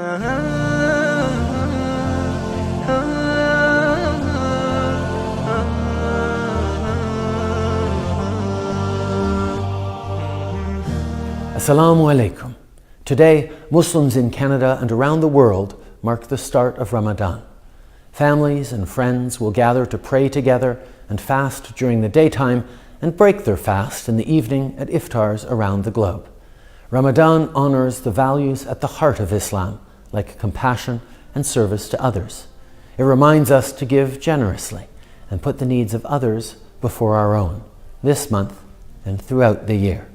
Assalamu alaikum. Today, Muslims in Canada and around the world mark the start of Ramadan. Families and friends will gather to pray together and fast during the daytime and break their fast in the evening at iftars around the globe. Ramadan honors the values at the heart of Islam, like compassion and service to others. It reminds us to give generously and put the needs of others before our own, this month and throughout the year.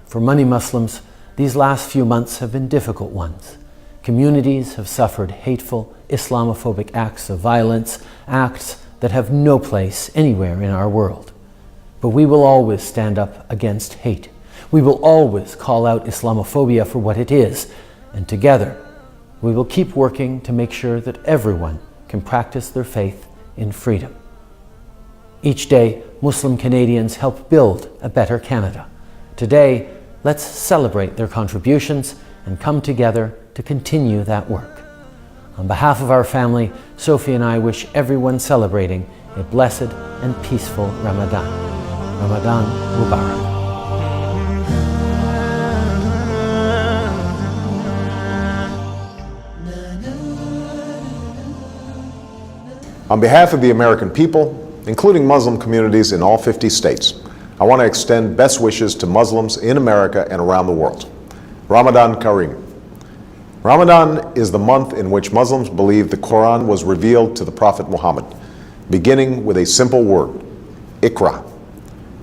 For many Muslims, these last few months have been difficult ones. Communities have suffered hateful, Islamophobic acts of violence, acts that have no place anywhere in our world. But we will always stand up against hate. We will always call out Islamophobia for what it is, and together we will keep working to make sure that everyone can practice their faith in freedom. Each day, Muslim Canadians help build a better Canada. Today, let's celebrate their contributions and come together to continue that work. On behalf of our family, Sophie and I wish everyone celebrating a blessed and peaceful Ramadan. Ramadan Mubarak. On behalf of the American people, including Muslim communities in all 50 states, I want to extend best wishes to Muslims in America and around the world. Ramadan Kareem. Ramadan is the month in which Muslims believe the Quran was revealed to the Prophet Muhammad, beginning with a simple word, Iqra.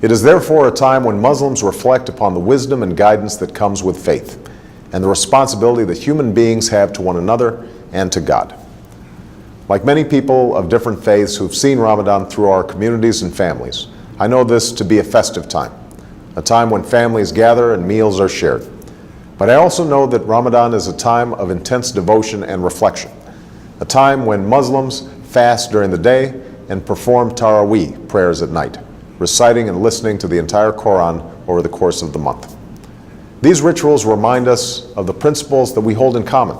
It is therefore a time when Muslims reflect upon the wisdom and guidance that comes with faith, and the responsibility that human beings have to one another and to God. Like many people of different faiths who've seen Ramadan through our communities and families, I know this to be a festive time, a time when families gather and meals are shared. But I also know that Ramadan is a time of intense devotion and reflection, a time when Muslims fast during the day and perform Taraweeh prayers at night, reciting and listening to the entire Quran over the course of the month. These rituals remind us of the principles that we hold in common,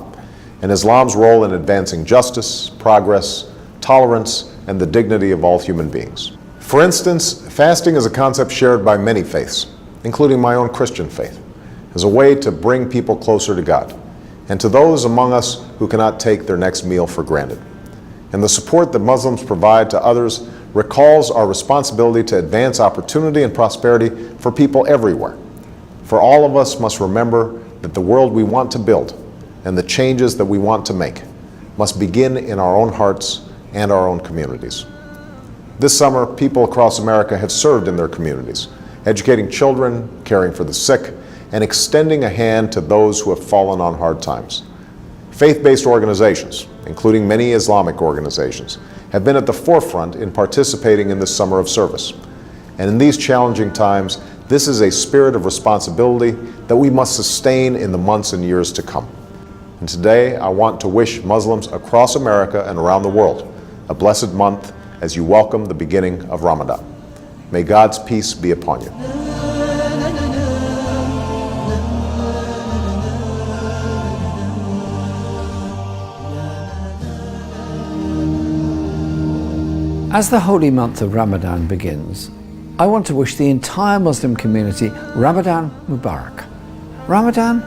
and Islam's role in advancing justice, progress, tolerance, and the dignity of all human beings. For instance, fasting is a concept shared by many faiths, including my own Christian faith, as a way to bring people closer to God and to those among us who cannot take their next meal for granted. And the support that Muslims provide to others recalls our responsibility to advance opportunity and prosperity for people everywhere. For all of us must remember that the world we want to build and the changes that we want to make must begin in our own hearts and our own communities. This summer, people across America have served in their communities, educating children, caring for the sick, and extending a hand to those who have fallen on hard times. Faith-based organizations, including many Islamic organizations, have been at the forefront in participating in this summer of service. And in these challenging times, this is a spirit of responsibility that we must sustain in the months and years to come. And today, I want to wish Muslims across America and around the world a blessed month as you welcome the beginning of Ramadan. May God's peace be upon you. As the holy month of Ramadan begins, I want to wish the entire Muslim community Ramadan Mubarak. Ramadan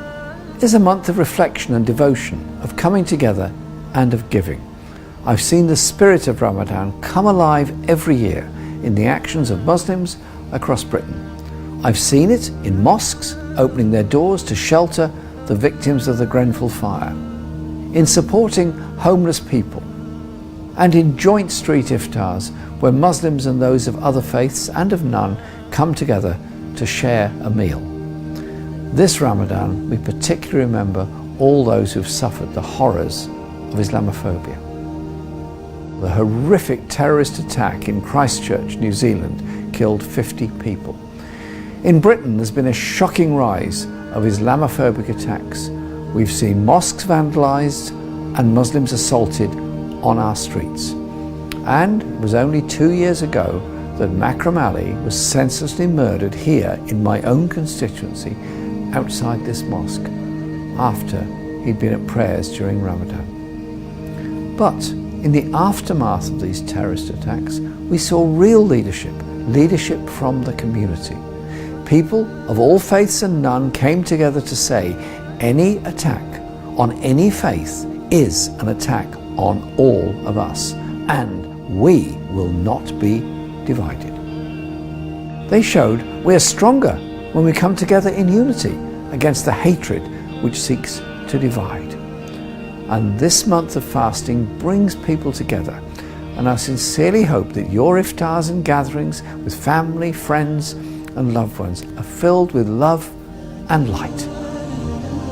is a month of reflection and devotion, of coming together and of giving. I've seen the spirit of Ramadan come alive every year in the actions of Muslims across Britain. I've seen it in mosques opening their doors to shelter the victims of the Grenfell fire, in supporting homeless people, and in joint street iftars where Muslims and those of other faiths and of none come together to share a meal. This Ramadan, we particularly remember all those who've suffered the horrors of Islamophobia. The horrific terrorist attack in Christchurch, New Zealand, killed 50 people. In Britain, there's been a shocking rise of Islamophobic attacks. We've seen mosques vandalised and Muslims assaulted on our streets. And it was only 2 years ago that Makram Ali was senselessly murdered here in my own constituency outside this mosque after he'd been at prayers during Ramadan. But in the aftermath of these terrorist attacks, we saw real leadership from the community. People of all faiths and none came together to say any attack on any faith is an attack on all of us, and we will not be divided. They showed we are stronger when we come together in unity against the hatred which seeks to divide. And this month of fasting brings people together, and I sincerely hope that your iftars and gatherings with family, friends and loved ones are filled with love and light.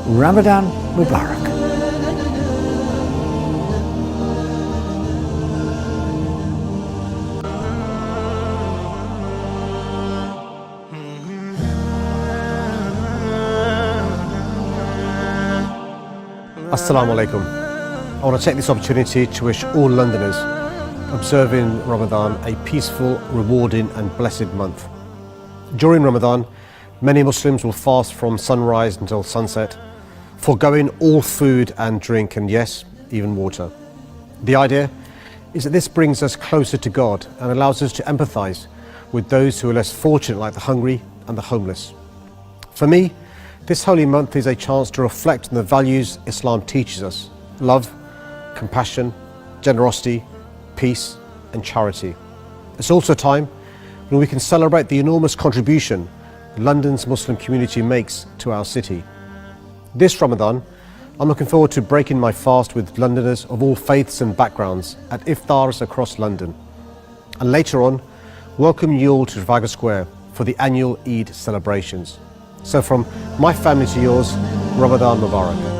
Ramadan Mubarak. Assalamu alaikum. I want to take this opportunity to wish all Londoners observing Ramadan a peaceful, rewarding and blessed month. During Ramadan, many Muslims will fast from sunrise until sunset, foregoing all food and drink and yes, even water. The idea is that this brings us closer to God and allows us to empathise with those who are less fortunate, like the hungry and the homeless. For me, this holy month is a chance to reflect on the values Islam teaches us: love, compassion, generosity, peace and charity. It's also a time when we can celebrate the enormous contribution London's Muslim community makes to our city. This Ramadan, I'm looking forward to breaking my fast with Londoners of all faiths and backgrounds at iftars across London. And later on, welcome you all to Trafalgar Square for the annual Eid celebrations. So from my family to yours, Ramadan Mubarak.